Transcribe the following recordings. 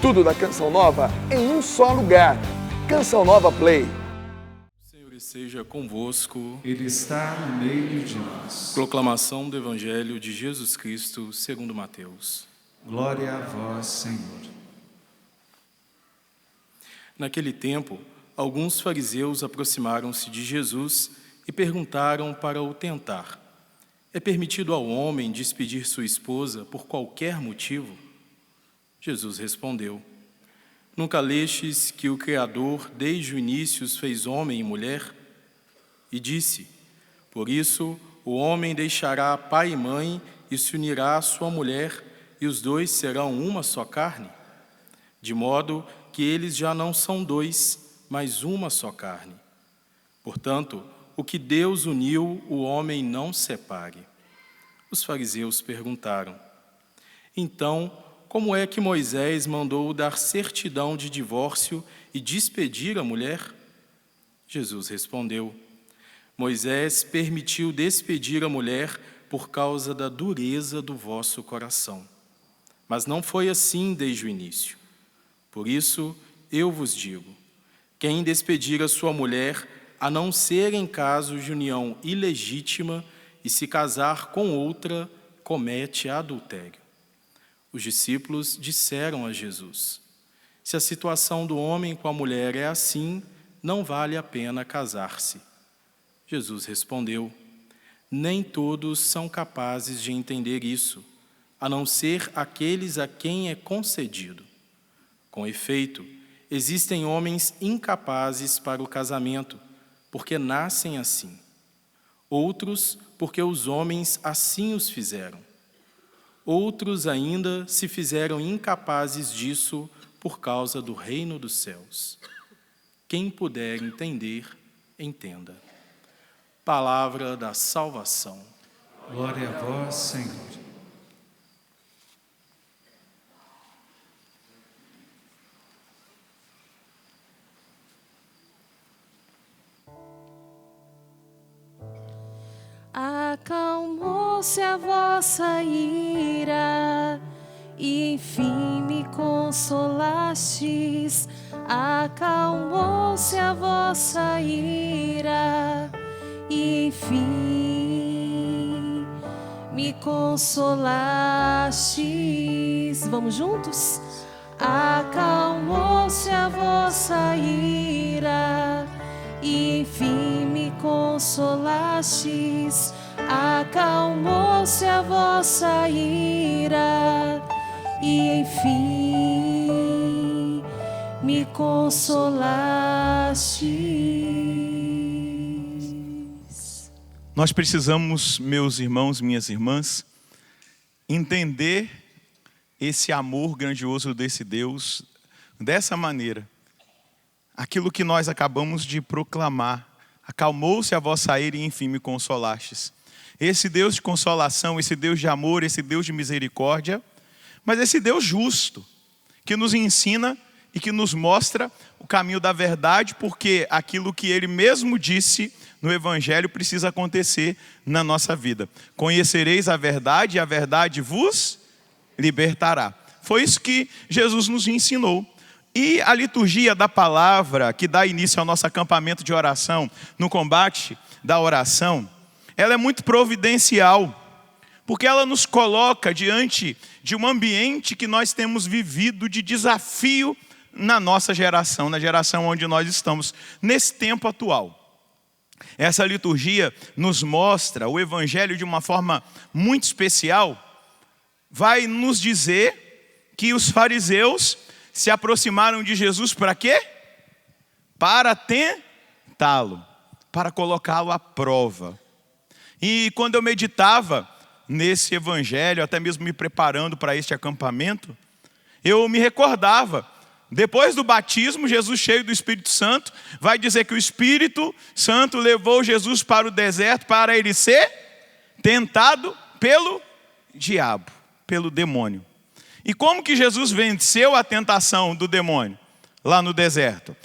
Tudo da Canção Nova em um só lugar. Canção Nova Play. O Senhor esteja convosco. Ele está no meio de nós. Proclamação do Evangelho de Jesus Cristo segundo Mateus. Glória a vós, Senhor. Naquele tempo, alguns fariseus aproximaram-se de Jesus e perguntaram para o tentar: é permitido ao homem despedir sua esposa por qualquer motivo? Jesus respondeu: nunca lestes que o Criador desde o início os fez homem e mulher? E disse: por isso o homem deixará pai e mãe e se unirá à sua mulher, e os dois serão uma só carne? De modo que eles já não são dois, mas uma só carne. Portanto, o que Deus uniu, o homem não separe. Os fariseus perguntaram: então, como é que Moisés mandou dar certidão de divórcio e despedir a mulher? Jesus respondeu: Moisés permitiu despedir a mulher por causa da dureza do vosso coração. Mas não foi assim desde o início. Por isso, eu vos digo: quem despedir a sua mulher, a não ser em caso de união ilegítima, e se casar com outra, comete adultério. Os discípulos disseram a Jesus: se a situação do homem com a mulher é assim, não vale a pena casar-se. Jesus respondeu: nem todos são capazes de entender isso, a não ser aqueles a quem é concedido. Com efeito, existem homens incapazes para o casamento, porque nascem assim. Outros, porque os homens assim os fizeram. Outros ainda se fizeram incapazes disso por causa do reino dos céus. Quem puder entender, entenda. Palavra da salvação. Glória a vós, Senhor. Acalmou-se a vossa ira, e enfim me consolastes. Acalmou-se a vossa ira, e enfim me consolastes. Vamos juntos? Acalmou-se a vossa ira, e enfim me consolastes. Acalmou-se a vossa ira, e enfim me consolastes. Nós precisamos, meus irmãos, minhas irmãs, entender esse amor grandioso desse Deus dessa maneira. Aquilo que nós acabamos de proclamar: acalmou-se a vossa ira e enfim me consolastes. Esse Deus de consolação, esse Deus de amor, esse Deus de misericórdia, mas esse Deus justo, que nos ensina e que nos mostra o caminho da verdade, porque aquilo que Ele mesmo disse no Evangelho precisa acontecer na nossa vida. Conhecereis a verdade e a verdade vos libertará. Foi isso que Jesus nos ensinou. E a liturgia da palavra, que dá início ao nosso acampamento de oração, no combate da oração, ela é muito providencial, porque ela nos coloca diante de um ambiente que nós temos vivido de desafio na nossa geração, na geração onde nós estamos, nesse tempo atual. Essa liturgia nos mostra o Evangelho de uma forma muito especial, vai nos dizer que os fariseus se aproximaram de Jesus para quê? Para tentá-lo, para colocá-lo à prova. E quando eu meditava nesse evangelho, até mesmo me preparando para este acampamento, eu me recordava, depois do batismo, Jesus cheio do Espírito Santo, vai dizer que o Espírito Santo levou Jesus para o deserto para ele ser tentado pelo diabo, pelo demônio. E como que Jesus venceu a tentação do demônio lá no deserto?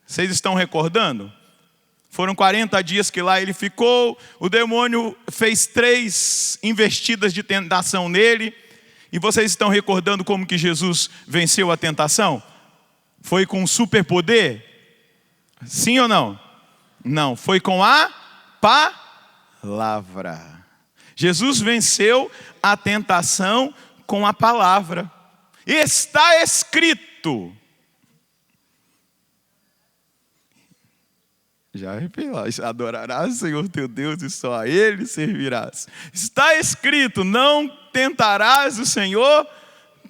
Vocês estão recordando? Foram 40 dias que lá ele ficou, o demônio fez 3 investidas de tentação nele, E vocês estão recordando como que Jesus venceu a tentação? Foi com superpoder? Sim ou não? Não, foi com a palavra. Jesus venceu a tentação com a palavra. Está escrito. Já arrepiei lá. Adorarás o Senhor teu Deus e só a Ele servirás. Está escrito, não tentarás o Senhor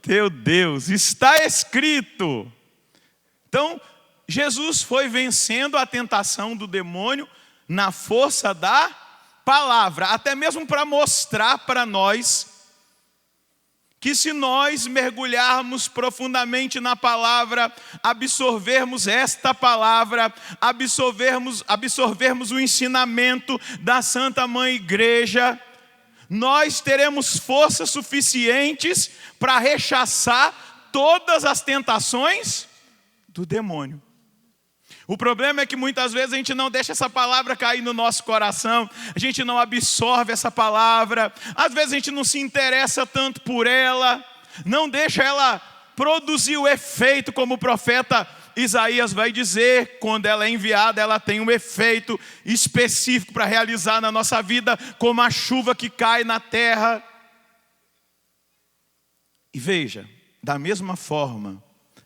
teu Deus. Está escrito. Então, Jesus foi vencendo a tentação do demônio na força da palavra. Até mesmo para mostrar para nós que se nós mergulharmos profundamente na palavra, absorvermos esta palavra, absorvermos o ensinamento da Santa Mãe Igreja, nós teremos forças suficientes para rechaçar todas as tentações do demônio. O problema é que muitas vezes a gente não deixa essa palavra cair no nosso coração, a gente não absorve essa palavra, às vezes a gente não se interessa tanto por ela, não deixa ela produzir o efeito, como o profeta Isaías vai dizer, quando ela é enviada, ela tem um efeito específico para realizar na nossa vida, como a chuva que cai na terra. E veja, da mesma forma,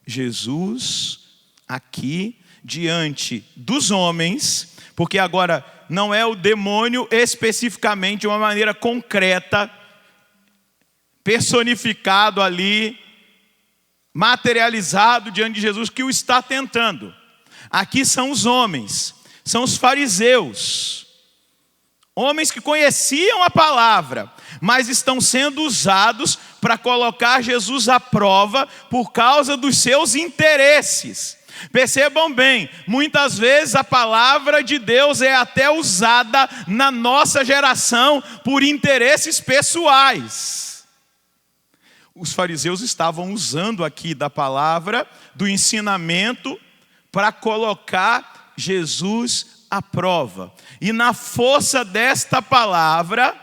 Jesus aqui diante dos homens, porque agora não é o demônio especificamente de uma maneira concreta, personificado ali, materializado diante de Jesus, que o está tentando. Aqui são os homens, são os fariseus, homens que conheciam a palavra, mas estão sendo usados para colocar Jesus à prova por causa dos seus interesses. Percebam bem, muitas vezes a palavra de Deus é até usada na nossa geração por interesses pessoais. Os fariseus estavam usando aqui da palavra, do ensinamento, para colocar Jesus à prova. E na força desta palavra,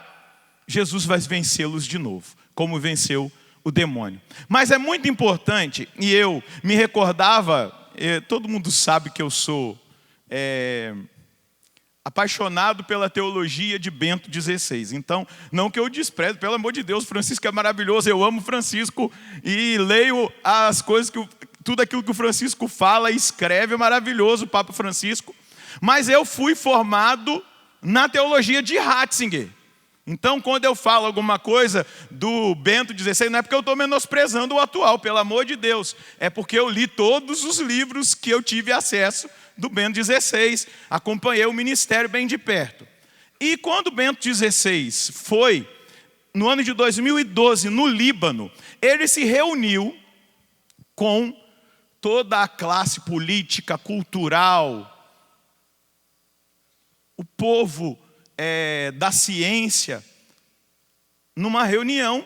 Jesus vai vencê-los de novo, como venceu o demônio. Mas é muito importante, e eu me recordava, todo mundo sabe que eu sou apaixonado pela teologia de Bento XVI. Então, não que eu despreze, pelo amor de Deus, Francisco é maravilhoso, eu amo Francisco e leio as coisas, tudo aquilo que o Francisco fala e escreve, é maravilhoso o Papa Francisco. Mas eu fui formado na teologia de Ratzinger. Então, quando eu falo alguma coisa do Bento XVI, não é porque eu estou menosprezando o atual, pelo amor de Deus. É porque eu li todos os livros que eu tive acesso do Bento XVI, acompanhei o ministério bem de perto. E quando o Bento XVI foi, no ano de 2012, no Líbano, ele se reuniu com toda a classe política, cultural, o povo da ciência, numa reunião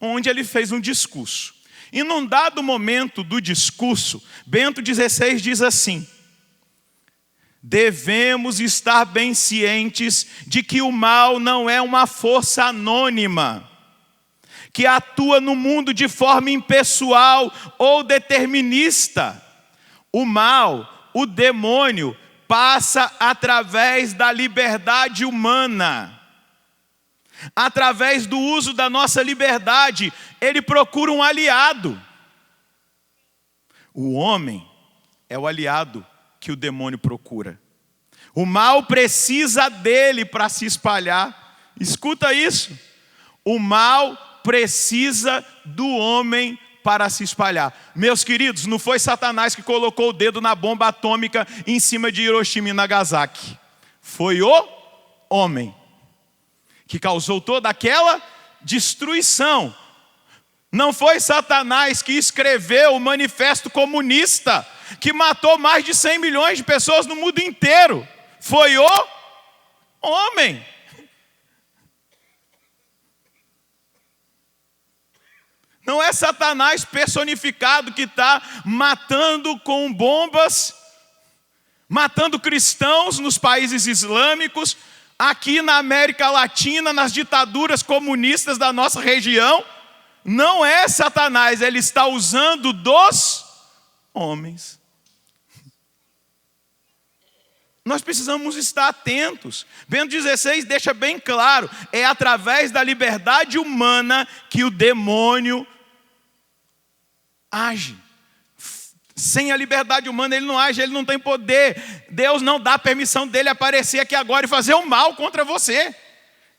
onde ele fez um discurso. E num dado momento do discurso, Bento XVI diz assim: devemos estar bem cientes de que o mal não é uma força anônima, que atua no mundo de forma impessoal ou determinista. O mal, o demônio, passa através da liberdade humana. Através do uso da nossa liberdade, ele procura um aliado. O homem é o aliado que o demônio procura. O mal precisa dele para se espalhar. Escuta isso. O mal precisa do homem para se espalhar. Meus queridos, não foi Satanás que colocou o dedo na bomba atômica em cima de Hiroshima e Nagasaki. Foi o homem que causou toda aquela destruição. Não foi Satanás que escreveu o Manifesto Comunista, que matou mais de 100 milhões de pessoas no mundo inteiro. Foi o homem. Não é Satanás personificado que está matando com bombas, matando cristãos nos países islâmicos, aqui na América Latina, nas ditaduras comunistas da nossa região. não é Satanás, ele está usando dos homens. Nós precisamos estar atentos. Bento 16 deixa bem claro, é através da liberdade humana que o demônio age. Sem a liberdade humana ele não age, ele não tem poder. Deus não dá permissão dele aparecer aqui agora e fazer o mal contra você.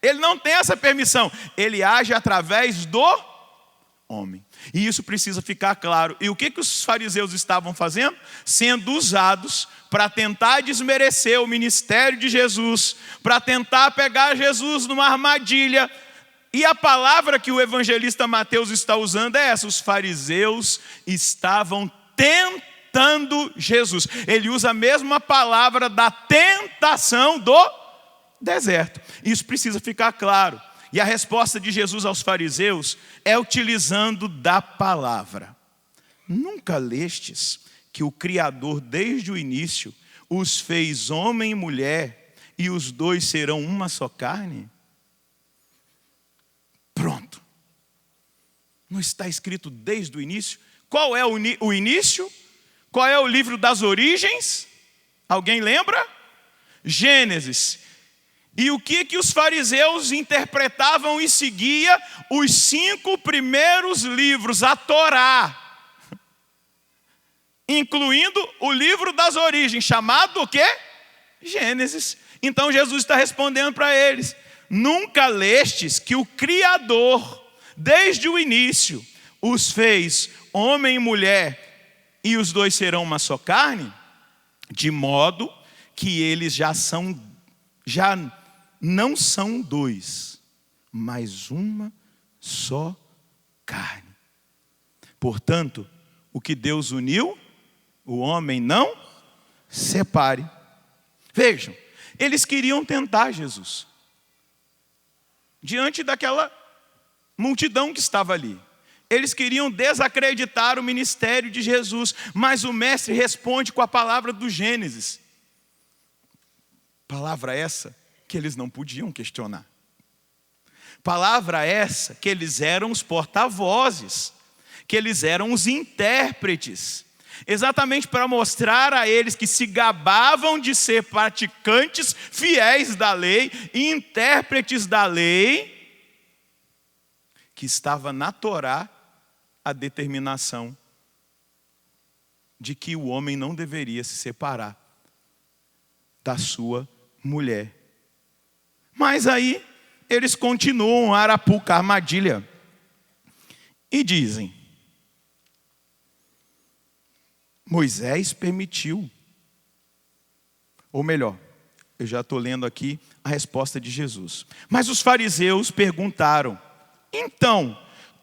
Ele não tem essa permissão. Ele age através do homem. E isso precisa ficar claro. E o que os fariseus estavam fazendo? Sendo usados para tentar desmerecer o ministério de Jesus, para tentar pegar Jesus numa armadilha. E a palavra que o evangelista Mateus está usando é essa: os fariseus estavam tentando Jesus. Ele usa a mesma palavra da tentação do deserto. Isso precisa ficar claro. E a resposta de Jesus aos fariseus é utilizando da palavra. Nunca lestes que o Criador desde o início os fez homem e mulher, e os dois serão uma só carne? Pronto. Não está escrito desde o início? Qual é o início? Qual é o livro das origens? Alguém lembra? Gênesis. E o que os fariseus interpretavam e seguia? Os 5 primeiros livros, a Torá, incluindo o livro das origens, chamado o quê? Gênesis. Então Jesus está respondendo para eles: nunca lestes que o Criador, desde o início, os fez homem e mulher, e os dois serão uma só carne? De modo que eles já não são dois, mas uma só carne. Portanto, o que Deus uniu, o homem não separe. Vejam, eles queriam tentar Jesus, diante daquela multidão que estava ali. Eles queriam desacreditar o ministério de Jesus, mas o mestre responde com a palavra do Gênesis. Palavra essa que eles não podiam questionar. Palavra essa que eles eram os porta-vozes, que eles eram os intérpretes, exatamente para mostrar a eles que se gabavam de ser praticantes fiéis da lei e intérpretes da lei, que estava na Torá a determinação de que o homem não deveria se separar da sua mulher. Mas aí eles continuam a arapuca, a armadilha, e dizem: Moisés permitiu. Ou melhor, eu já estou lendo aqui a resposta de Jesus. Mas os fariseus perguntaram: então,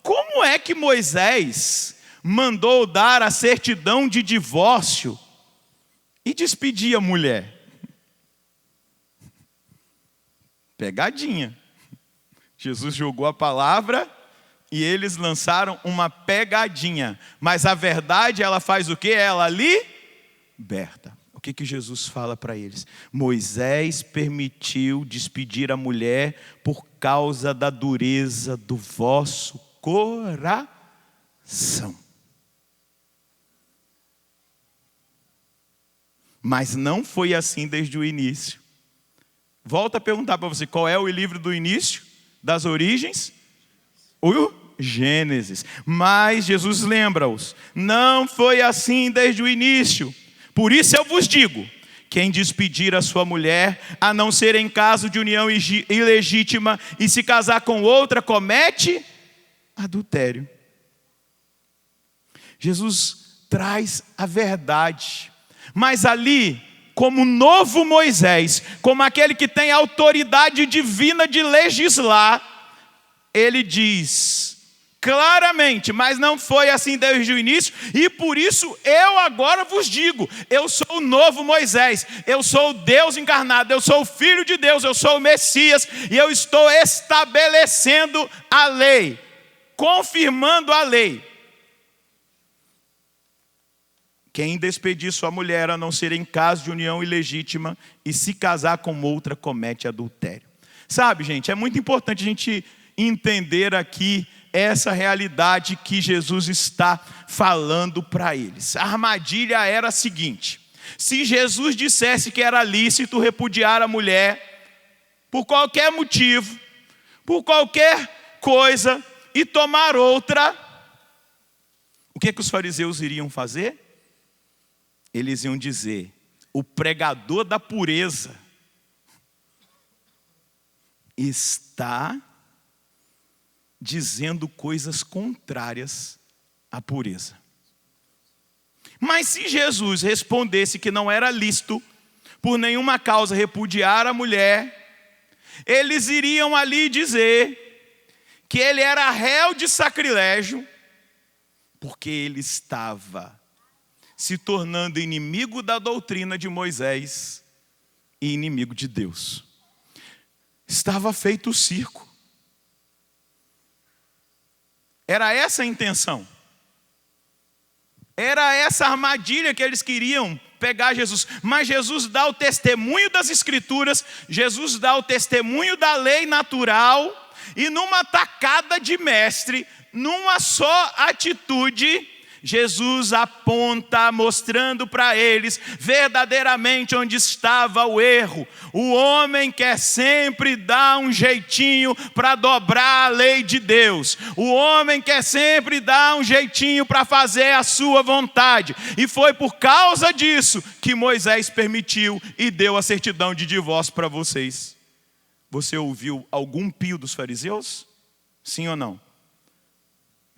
como é que Moisés mandou dar a certidão de divórcio e despedir a mulher? Pegadinha. Jesus jogou a palavra e eles lançaram uma pegadinha. Mas a verdade, ela faz o quê? Ela liberta. O que Jesus fala para eles? Moisés permitiu despedir a mulher por causa da dureza do vosso coração. Mas não foi assim desde o início. Volto a perguntar para você: qual é o livro do início, das origens? O Gênesis. Mas Jesus lembra-os: não foi assim desde o início. Por isso eu vos digo: quem despedir a sua mulher, a não ser em caso de união ilegítima, e se casar com outra, comete adultério. Jesus traz a verdade, mas ali, como novo Moisés, como aquele que tem autoridade divina de legislar, ele diz claramente: mas não foi assim desde o início, e por isso eu agora vos digo: eu sou o novo Moisés, eu sou o Deus encarnado, eu sou o Filho de Deus, eu sou o Messias, e eu estou estabelecendo a lei, confirmando a lei. Quem despedir sua mulher, a não ser em caso de união ilegítima, e se casar com outra, comete adultério. Sabe, gente, é muito importante a gente entender aqui essa realidade que Jesus está falando para eles. A armadilha era a seguinte: se Jesus dissesse que era lícito repudiar a mulher por qualquer motivo, por qualquer coisa, e tomar outra, o que os fariseus iriam fazer? Eles iam dizer: o pregador da pureza está dizendo coisas contrárias à pureza. Mas se Jesus respondesse que não era lícito, por nenhuma causa, repudiar a mulher, eles iriam ali dizer que ele era réu de sacrilégio, porque ele estava se tornando inimigo da doutrina de Moisés e inimigo de Deus. Estava feito o circo. Era essa a intenção. Era essa armadilha que eles queriam pegar Jesus. Mas Jesus dá o testemunho das Escrituras, Jesus dá o testemunho da lei natural, e numa tacada de mestre, numa só atitude, Jesus aponta, mostrando para eles verdadeiramente onde estava o erro. O homem quer sempre dar um jeitinho para dobrar a lei de Deus. O homem quer sempre dar um jeitinho para fazer a sua vontade. E foi por causa disso que Moisés permitiu e deu a certidão de divórcio para vocês. Você ouviu algum pio dos fariseus? Sim ou não?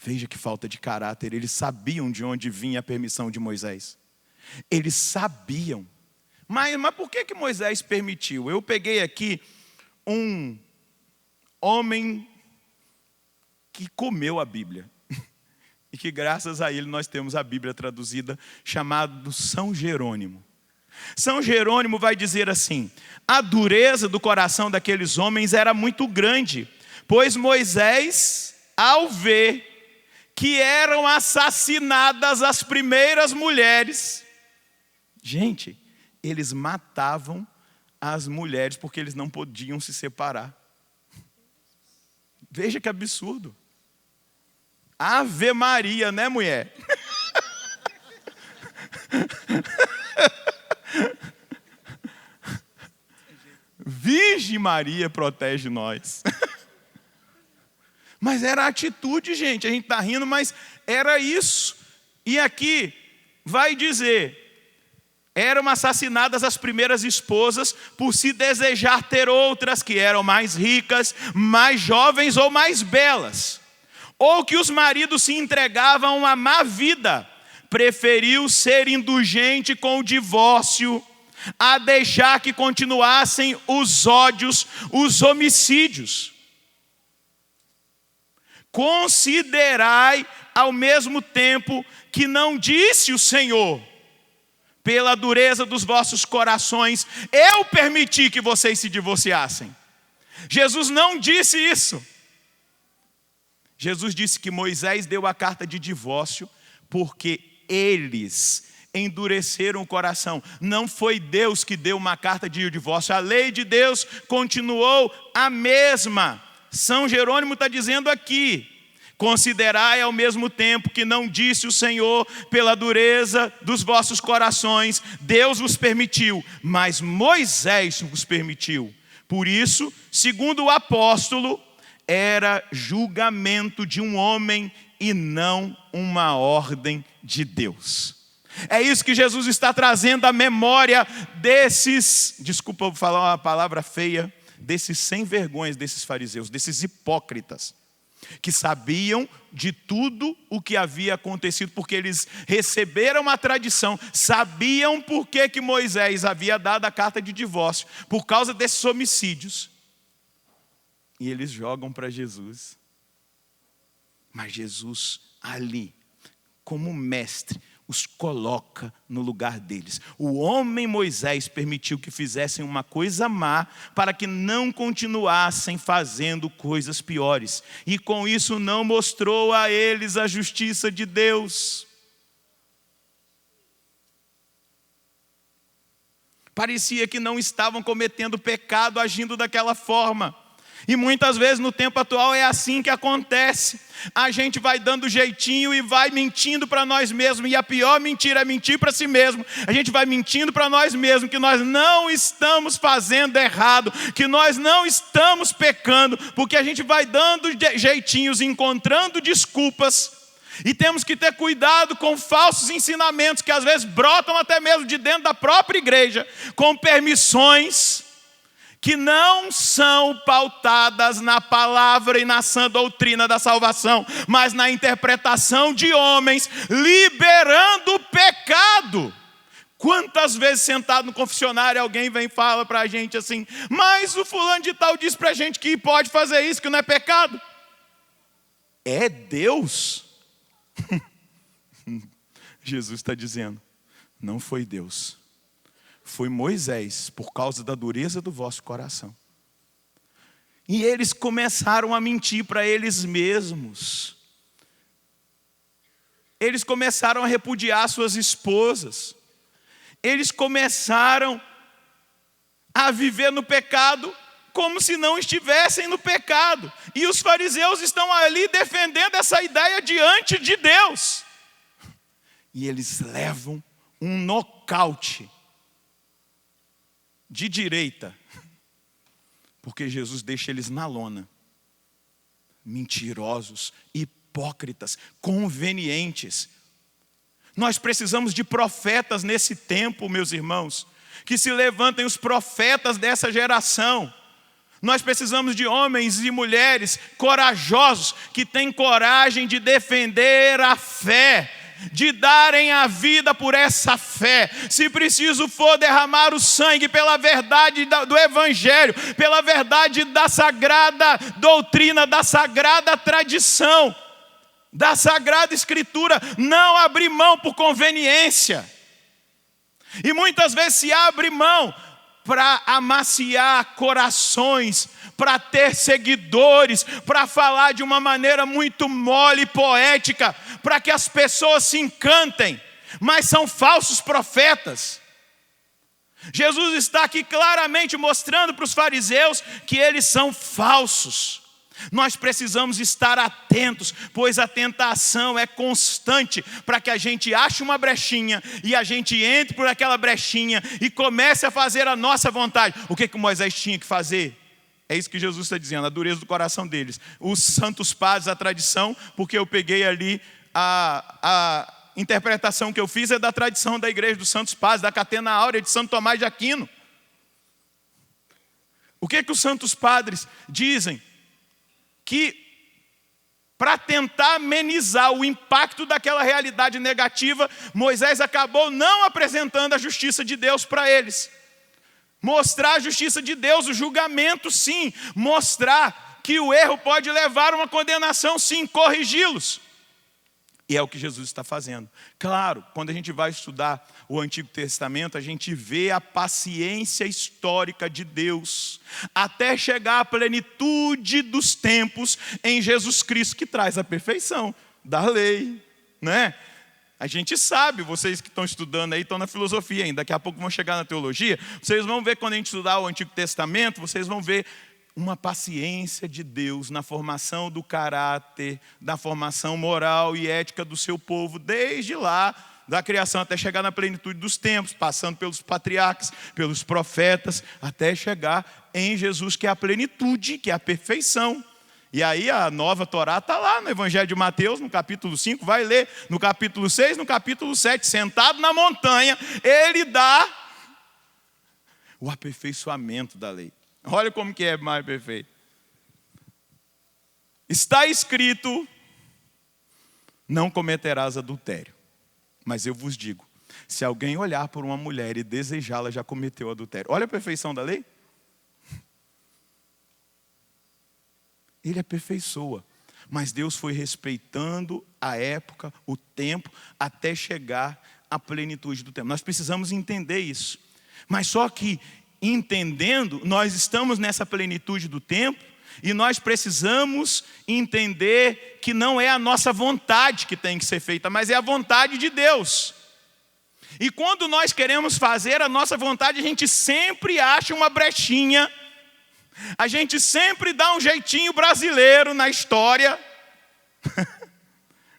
Veja que falta de caráter. Eles sabiam de onde vinha a permissão de Moisés. Eles sabiam. Mas por que Moisés permitiu? Eu peguei aqui um homem que comeu a Bíblia. E que graças a ele nós temos a Bíblia traduzida, chamado São Jerônimo. São Jerônimo vai dizer assim: a dureza do coração daqueles homens era muito grande, pois Moisés, ao ver que eram assassinadas as primeiras mulheres, gente, eles matavam as mulheres porque eles não podiam se separar. Veja que absurdo. Ave Maria, né, mulher? Virgem Maria protege nós. Mas era a atitude, gente. A gente está rindo, mas era isso. E aqui vai dizer: eram assassinadas as primeiras esposas por se desejar ter outras que eram mais ricas, mais jovens ou mais belas. Ou que os maridos se entregavam à má vida. Preferiu ser indulgente com o divórcio a deixar que continuassem os ódios, os homicídios. Considerai ao mesmo tempo que não disse o Senhor, pela dureza dos vossos corações, eu permiti que vocês se divorciassem. Jesus não disse isso. Jesus disse que Moisés deu a carta de divórcio porque eles endureceram o coração. Não foi Deus que deu uma carta de divórcio. A lei de Deus continuou a mesma. São Jerônimo está dizendo aqui: considerai ao mesmo tempo que não disse o Senhor, pela dureza dos vossos corações, Deus vos permitiu, mas Moisés vos permitiu. Por isso, segundo o apóstolo, era julgamento de um homem e não uma ordem de Deus. É isso que Jesus está trazendo à memória desses, desculpa eu falar uma palavra feia, desses sem vergonhas, desses fariseus, desses hipócritas, que sabiam de tudo o que havia acontecido, porque eles receberam a tradição, sabiam por que Moisés havia dado a carta de divórcio, por causa desses homicídios. E eles jogam para Jesus. Mas Jesus ali, como mestre, os coloca no lugar deles. O homem Moisés permitiu que fizessem uma coisa má para que não continuassem fazendo coisas piores. E com isso não mostrou a eles a justiça de Deus. Parecia que não estavam cometendo pecado agindo daquela forma. E muitas vezes no tempo atual é assim que acontece. A gente vai dando jeitinho e vai mentindo para nós mesmos. E a pior mentira é mentir para si mesmo. A gente vai mentindo para nós mesmos que nós não estamos fazendo errado, que nós não estamos pecando, porque a gente vai dando jeitinhos, encontrando desculpas. E temos que ter cuidado com falsos ensinamentos que às vezes brotam até mesmo de dentro da própria igreja, com permissões que não são pautadas na palavra e na sã doutrina da salvação, mas na interpretação de homens, liberando o pecado. Quantas vezes sentado no confessionário alguém vem e fala para a gente assim, mas o fulano de tal disse para a gente que pode fazer isso, que não é pecado. É Deus? Jesus está dizendo, não foi Deus. Foi Moisés, por causa da dureza do vosso coração. E eles começaram a mentir para eles mesmos. Eles começaram a repudiar suas esposas. Eles começaram a viver no pecado como se não estivessem no pecado. E os fariseus estão ali defendendo essa ideia diante de Deus. E eles levam um nocaute de direita, porque Jesus deixa eles na lona. Mentirosos, hipócritas, convenientes. Nós precisamos de profetas nesse tempo, meus irmãos, que se levantem os profetas dessa geração. Nós precisamos de homens e mulheres corajosos, que têm coragem de defender a fé, de darem a vida por essa fé. Se preciso for derramar o sangue pela verdade do Evangelho, pela verdade da sagrada doutrina, da sagrada tradição, da sagrada Escritura, não abrir mão por conveniência. E muitas vezes se abre mão para amaciar corações, para ter seguidores, para falar de uma maneira muito mole e poética, para que as pessoas se encantem, mas são falsos profetas. Jesus está aqui claramente mostrando para os fariseus que eles são falsos. Nós precisamos estar atentos, pois a tentação é constante para que a gente ache uma brechinha e a gente entre por aquela brechinha e comece a fazer a nossa vontade. O que Moisés tinha que fazer? É isso que Jesus está dizendo, a dureza do coração deles. Os santos padres, a tradição, porque eu peguei ali a interpretação que eu fiz é da tradição da igreja dos santos padres, da catena áurea de Santo Tomás de Aquino. O que os santos padres dizem? Que para tentar amenizar o impacto daquela realidade negativa, Moisés acabou não apresentando a justiça de Deus para eles. Mostrar a justiça de Deus, o julgamento sim, mostrar que o erro pode levar a uma condenação sim, corrigi-los. E é o que Jesus está fazendo. Claro, quando a gente vai estudar o Antigo Testamento, a gente vê a paciência histórica de Deus, até chegar à plenitude dos tempos em Jesus Cristo, que traz a perfeição da lei, né? A gente sabe, vocês que estão estudando aí, estão na filosofia ainda, daqui a pouco vão chegar na teologia, vocês vão ver quando a gente estudar o Antigo Testamento, vocês vão ver uma paciência de Deus na formação do caráter, na formação moral e ética do seu povo, desde lá, da criação até chegar na plenitude dos tempos, passando pelos patriarcas, pelos profetas, até chegar em Jesus, que é a plenitude, que é a perfeição. E aí a nova Torá está lá no Evangelho de Mateus, no capítulo 5, vai ler, no capítulo 6, no capítulo 7, sentado na montanha, ele dá o aperfeiçoamento da lei. Olha como que é mais perfeito. Está escrito, não cometerás adultério. Mas eu vos digo, se alguém olhar por uma mulher e desejá-la, já cometeu adultério. Olha a perfeição da lei. Ele aperfeiçoa. Mas Deus foi respeitando a época, o tempo, até chegar à plenitude do tempo. Nós precisamos entender isso. Mas só que, entendendo, nós estamos nessa plenitude do tempo e nós precisamos entender que não é a nossa vontade que tem que ser feita, mas é a vontade de Deus. E quando nós queremos fazer a nossa vontade, a gente sempre acha uma brechinha A gente sempre dá um jeitinho brasileiro na história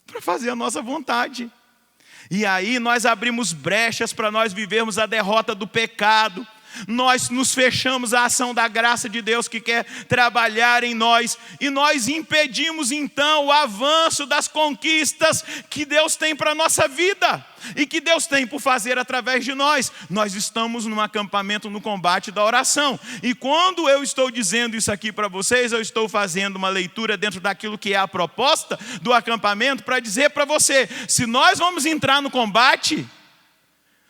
para fazer a nossa vontade. E aí nós abrimos brechas para nós vivermos a derrota do pecado. Nós nos fechamos à ação da graça de Deus que quer trabalhar em nós. E nós impedimos então o avanço das conquistas que Deus tem para a nossa vida. E que Deus tem por fazer através de nós. Nós estamos num acampamento no combate da oração. E quando eu estou dizendo isso aqui para vocês, eu estou fazendo uma leitura dentro daquilo que é a proposta do acampamento para dizer para você, se nós vamos entrar no combate,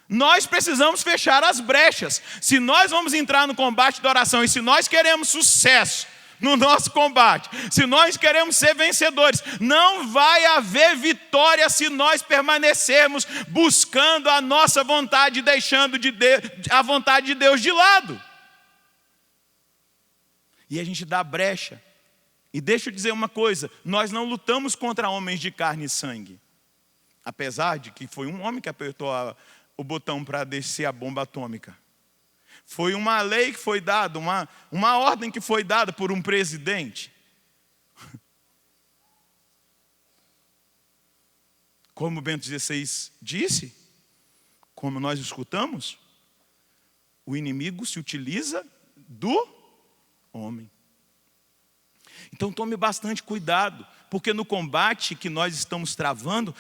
nós precisamos fechar as brechas. Se nós vamos entrar no combate da oração e se nós queremos sucesso no nosso combate, se nós queremos ser vencedores, não vai haver vitória se nós permanecermos buscando a nossa vontade e deixando a vontade de Deus de lado. E a gente dá brecha. E deixa eu dizer uma coisa, nós não lutamos contra homens de carne e sangue. Apesar de que foi um homem que apertou o botão para descer a bomba atômica. Foi uma lei que foi dada, uma ordem que foi dada por um presidente. Como Bento XVI disse, como nós escutamos, o inimigo se utiliza do homem. Então tome bastante cuidado, porque no combate que nós estamos travando,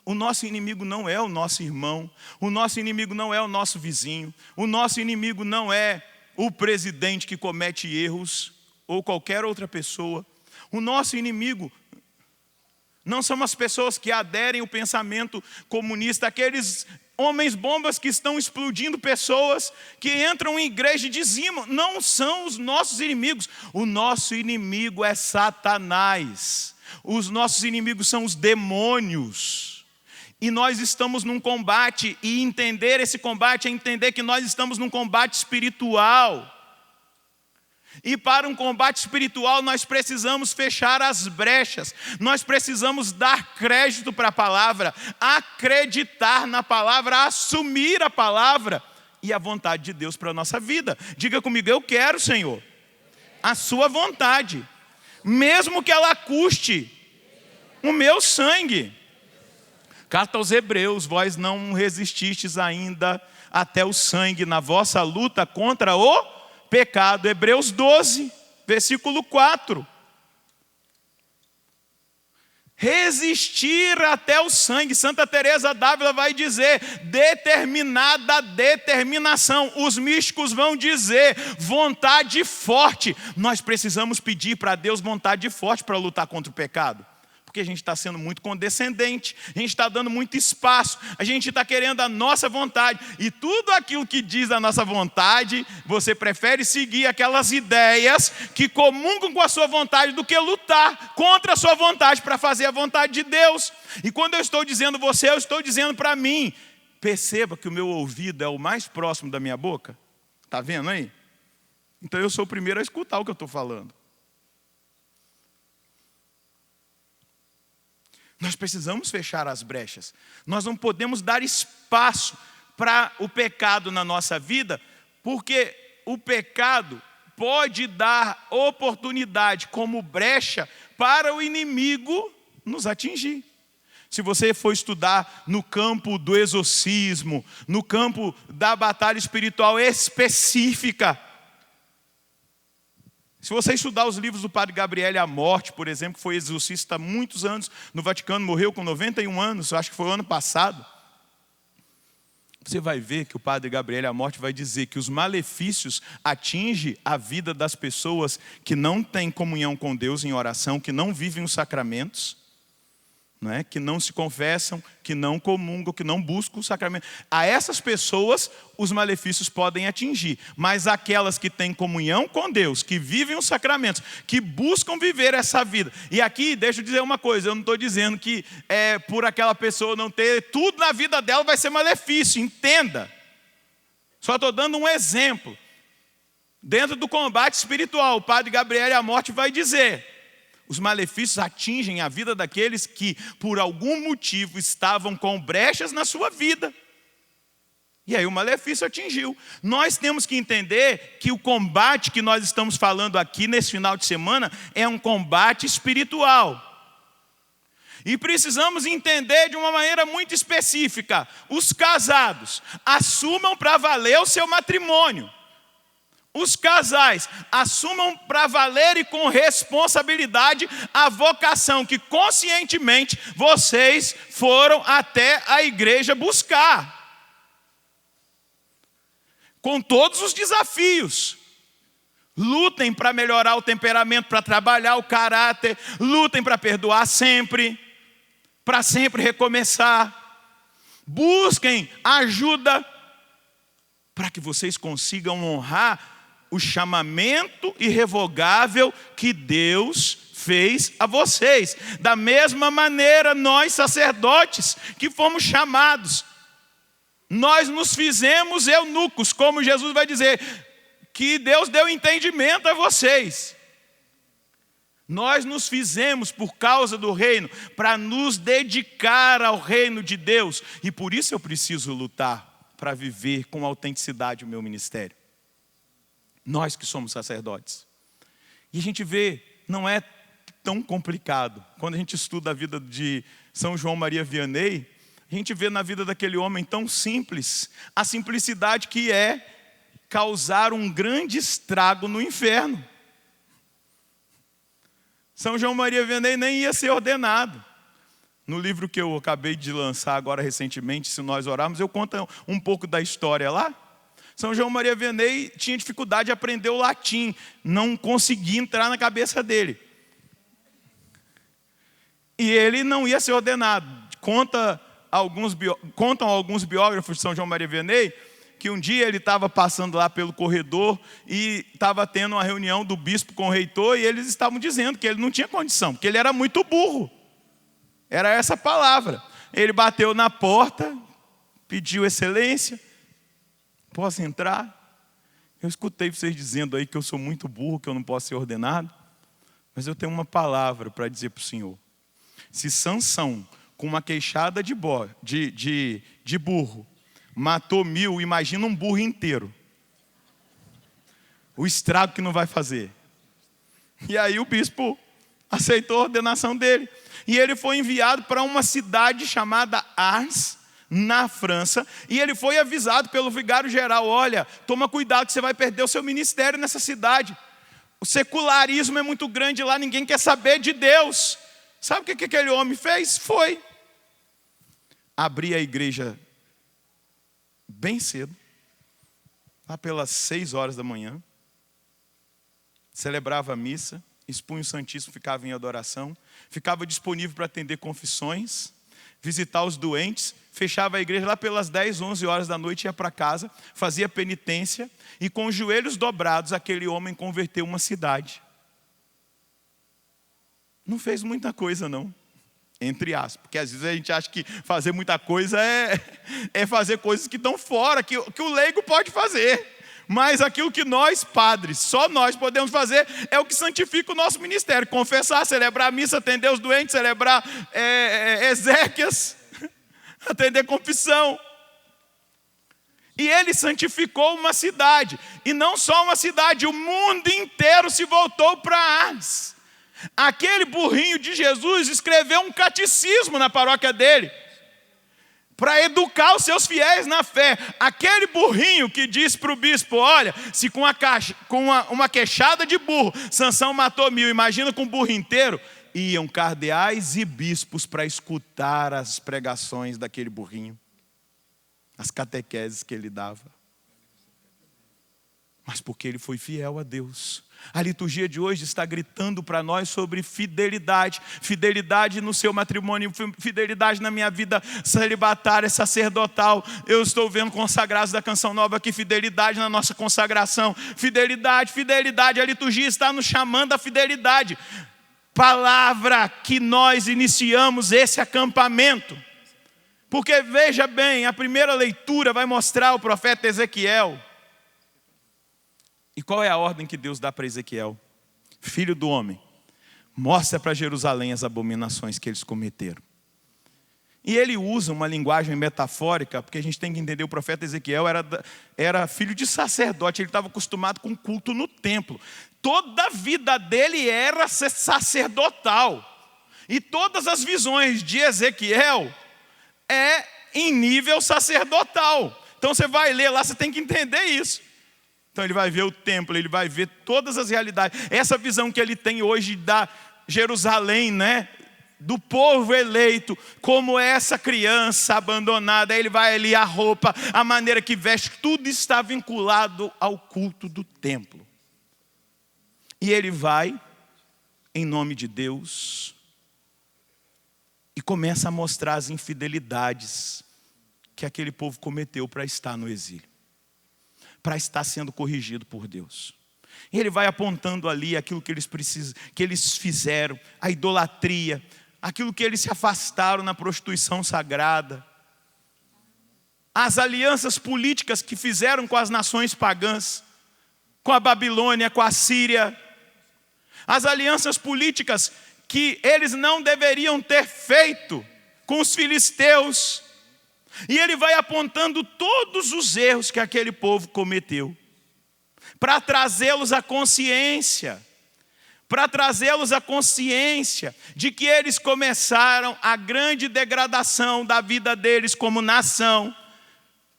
o nosso inimigo não é o nosso irmão, o nosso inimigo não é o nosso vizinho, o nosso inimigo não é o presidente que comete erros ou qualquer outra pessoa. O nosso inimigo não são as pessoas que aderem ao pensamento comunista, aqueles homens bombas que estão explodindo pessoas, que entram em igreja e dizimam. Não são os nossos inimigos. O nosso inimigo é Satanás. Os nossos inimigos são os demônios. E nós estamos num combate, e entender esse combate é entender que nós estamos num combate espiritual. E para um combate espiritual nós precisamos fechar as brechas, nós precisamos dar crédito para a palavra, acreditar na palavra, assumir a palavra e a vontade de Deus para a nossa vida. Diga comigo, eu quero, Senhor, a sua vontade, mesmo que ela custe o meu sangue. Carta aos Hebreus, vós não resististes ainda até o sangue na vossa luta contra o pecado. Hebreus 12, versículo 4. Resistir até o sangue. Santa Teresa d'Ávila vai dizer, determinada determinação. Os místicos vão dizer, vontade forte. Nós precisamos pedir para Deus vontade forte para lutar contra o pecado. Porque a gente está sendo muito condescendente, a gente está dando muito espaço, a gente está querendo a nossa vontade, e tudo aquilo que diz a nossa vontade, você prefere seguir aquelas ideias que comungam com a sua vontade do que lutar contra a sua vontade para fazer a vontade de Deus. E quando eu estou dizendo você, eu estou dizendo para mim, perceba que o meu ouvido é o mais próximo da minha boca, está vendo aí? Então eu sou o primeiro a escutar o que eu estou falando. Nós precisamos fechar as brechas. Nós não podemos dar espaço para o pecado na nossa vida, porque o pecado pode dar oportunidade como brecha para o inimigo nos atingir. Se você for estudar no campo do exorcismo, no campo da batalha espiritual específica, se você estudar os livros do Padre Gabriele Amorth, por exemplo, que foi exorcista há muitos anos no Vaticano, morreu com 91 anos, acho que foi o ano passado. Você vai ver que o Padre Gabriele Amorth vai dizer que os malefícios atingem a vida das pessoas que não têm comunhão com Deus em oração, que não vivem os sacramentos, que não se confessam, que não comungam, que não buscam o sacramento. A essas pessoas os malefícios podem atingir, mas aquelas que têm comunhão com Deus, que vivem os sacramentos, que buscam viver essa vida. E aqui, deixa eu dizer uma coisa, eu não estou dizendo que por aquela pessoa não ter, tudo na vida dela vai ser malefício, entenda. Só estou dando um exemplo. Dentro do combate espiritual, o Padre Gabriele Amorth vai dizer, os malefícios atingem a vida daqueles que, por algum motivo, estavam com brechas na sua vida. E aí o malefício atingiu. Nós temos que entender que o combate que nós estamos falando aqui nesse final de semana é um combate espiritual. E precisamos entender de uma maneira muito específica. Os casados, assumam para valer o seu matrimônio. Os casais, assumam para valer e com responsabilidade a vocação que conscientemente vocês foram até a igreja buscar. Com todos os desafios. Lutem para melhorar o temperamento, para trabalhar o caráter. Lutem para perdoar sempre. Para sempre recomeçar. Busquem ajuda para que vocês consigam honrar o chamamento irrevogável que Deus fez a vocês. Da mesma maneira, nós sacerdotes que fomos chamados, nós nos fizemos eunucos, como Jesus vai dizer, que Deus deu entendimento a vocês. Nós nos fizemos por causa do reino, para nos dedicar ao reino de Deus. E por isso eu preciso lutar para viver com autenticidade o meu ministério. Nós que somos sacerdotes. E a gente vê, não é tão complicado. Quando a gente estuda a vida de São João Maria Vianney, a gente vê na vida daquele homem tão simples, a simplicidade que é causar um grande estrago no inferno. São João Maria Vianney nem ia ser ordenado. No livro que eu acabei de lançar agora recentemente, Se Nós Orarmos, eu conto um pouco da história lá. São João Maria Vianney tinha dificuldade de aprender o latim, não conseguia entrar na cabeça dele. E ele não ia ser ordenado. Contam alguns biógrafos de São João Maria Vianney que um dia ele estava passando lá pelo corredor e estava tendo uma reunião do bispo com o reitor, e eles estavam dizendo que ele não tinha condição, porque ele era muito burro. Era essa a palavra. Ele bateu na porta, pediu excelência, posso entrar? Eu escutei vocês dizendo aí que eu sou muito burro, que eu não posso ser ordenado, mas eu tenho uma palavra para dizer para o senhor. Se Sansão, com uma queixada de burro, matou 1000, imagina um burro inteiro. O estrago que não vai fazer. E aí o bispo aceitou a ordenação dele. E ele foi enviado para uma cidade chamada Ars, na França. E ele foi avisado pelo vigário-geral: olha, toma cuidado que você vai perder o seu ministério nessa cidade. O secularismo é muito grande lá, ninguém quer saber de Deus. Sabe o que aquele homem fez? Foi abrir a igreja bem cedo, lá pelas 6 horas da manhã, celebrava a missa, expunha o Santíssimo, ficava em adoração, ficava disponível para atender confissões, visitar os doentes, fechava a igreja lá pelas 10, 11 horas da noite, ia para casa, fazia penitência, e com os joelhos dobrados, aquele homem converteu uma cidade. Não fez muita coisa não, entre aspas, porque às vezes a gente acha que fazer muita coisa é fazer coisas que estão fora, que o leigo pode fazer. Mas aquilo que nós, padres, só nós podemos fazer, é o que santifica o nosso ministério. Confessar, celebrar a missa, atender os doentes, celebrar exéquias, atender confissão. E ele santificou uma cidade. E não só uma cidade, o mundo inteiro se voltou para Ars. Aquele burrinho de Jesus escreveu um catecismo na paróquia dele, para educar os seus fiéis na fé. Aquele burrinho que disse para o bispo: olha, se com uma queixada de burro Sansão matou 1000, imagina com um burro inteiro. Iam cardeais e bispos para escutar as pregações daquele burrinho, as catequeses que ele dava. Mas porque ele foi fiel a Deus. A liturgia de hoje está gritando para nós sobre fidelidade. Fidelidade no seu matrimônio, fidelidade na minha vida celibatária, sacerdotal. Eu estou vendo consagrados da Canção Nova aqui, fidelidade na nossa consagração. Fidelidade, fidelidade. A liturgia está nos chamando a fidelidade. Palavra que nós iniciamos esse acampamento. Porque veja bem, a primeira leitura vai mostrar o profeta Ezequiel. E qual é a ordem que Deus dá para Ezequiel? Filho do homem, mostra para Jerusalém as abominações que eles cometeram. E ele usa uma linguagem metafórica, porque a gente tem que entender, o profeta Ezequiel era filho de sacerdote, ele estava acostumado com culto no templo. Toda a vida dele era sacerdotal. E todas as visões de Ezequiel é em nível sacerdotal. Então você vai ler lá, você tem que entender isso. Então ele vai ver o templo, ele vai ver todas as realidades. Essa visão que ele tem hoje da Jerusalém, né? Do povo eleito, como essa criança abandonada. Aí ele vai ali, a roupa, a maneira que veste, tudo está vinculado ao culto do templo. E ele vai, em nome de Deus, e começa a mostrar as infidelidades que aquele povo cometeu para estar no exílio, para estar sendo corrigido por Deus. E ele vai apontando ali aquilo que eles precisam, que eles fizeram, a idolatria, aquilo que eles se afastaram na prostituição sagrada, as alianças políticas que fizeram com as nações pagãs, com a Babilônia, com a Síria, as alianças políticas que eles não deveriam ter feito com os filisteus. E ele vai apontando todos os erros que aquele povo cometeu, para trazê-los à consciência, de que eles começaram a grande degradação da vida deles como nação,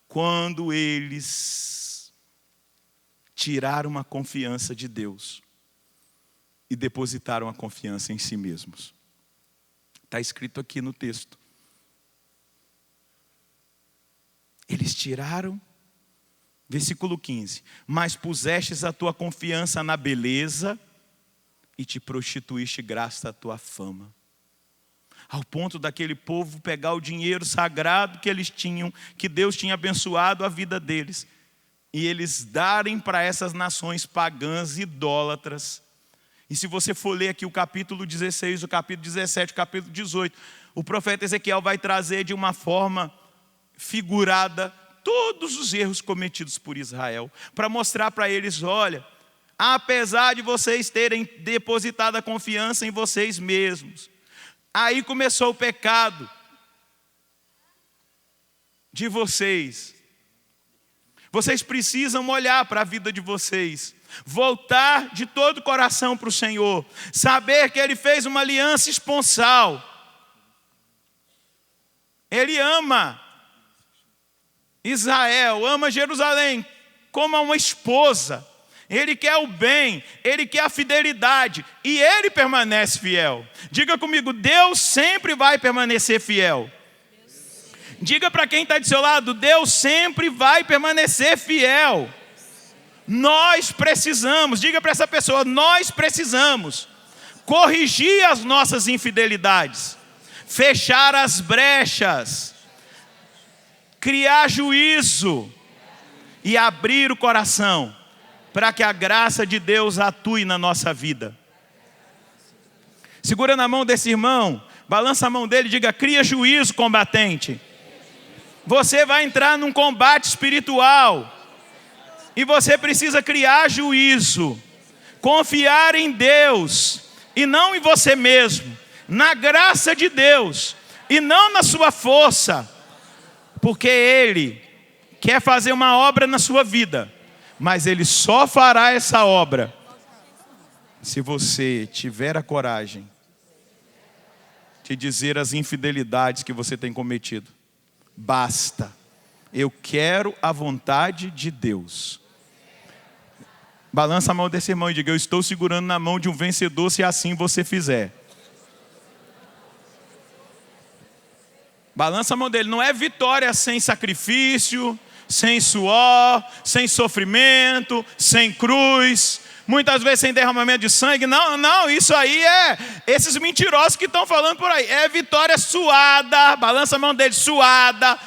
quando eles tiraram a confiança de Deus e depositaram a confiança em si mesmos. Está escrito aqui no texto. Eles tiraram, versículo 15, mas pusestes a tua confiança na beleza e te prostituíste graças à tua fama. Ao ponto daquele povo pegar o dinheiro sagrado que eles tinham, que Deus tinha abençoado a vida deles, e eles darem para essas nações pagãs, idólatras. E se você for ler aqui o capítulo 16, o capítulo 17, o capítulo 18, o profeta Ezequiel vai trazer de uma forma figurada todos os erros cometidos por Israel, para mostrar para eles: olha, apesar de vocês terem depositado a confiança em vocês mesmos, aí começou o pecado de vocês. Vocês precisam olhar para a vida de vocês, voltar de todo o coração para o Senhor, saber que Ele fez uma aliança esponsal. Ele ama Israel, ama Jerusalém como uma esposa. Ele quer o bem, Ele quer a fidelidade, e Ele permanece fiel. Diga comigo: Deus sempre vai permanecer fiel. Diga para quem está do seu lado: Deus sempre vai permanecer fiel. Nós precisamos, diga para essa pessoa, nós precisamos corrigir as nossas infidelidades, fechar as brechas, criar juízo e abrir o coração para que a graça de Deus atue na nossa vida. Segura na mão desse irmão, balança a mão dele e diga: cria juízo, combatente. Você vai entrar num combate espiritual e você precisa criar juízo, confiar em Deus e não em você mesmo, na graça de Deus e não na sua força, porque Ele quer fazer uma obra na sua vida, mas Ele só fará essa obra se você tiver a coragem de dizer as infidelidades que você tem cometido: basta, eu quero a vontade de Deus. Balança a mão desse irmão e diga: eu estou segurando na mão de um vencedor, se assim você fizer. Balança a mão dele. Não é vitória sem sacrifício, sem suor, sem sofrimento, sem cruz, muitas vezes sem derramamento de sangue. Não, isso aí é esses mentirosos que estão falando por aí. É vitória suada, balança a mão dele, suada,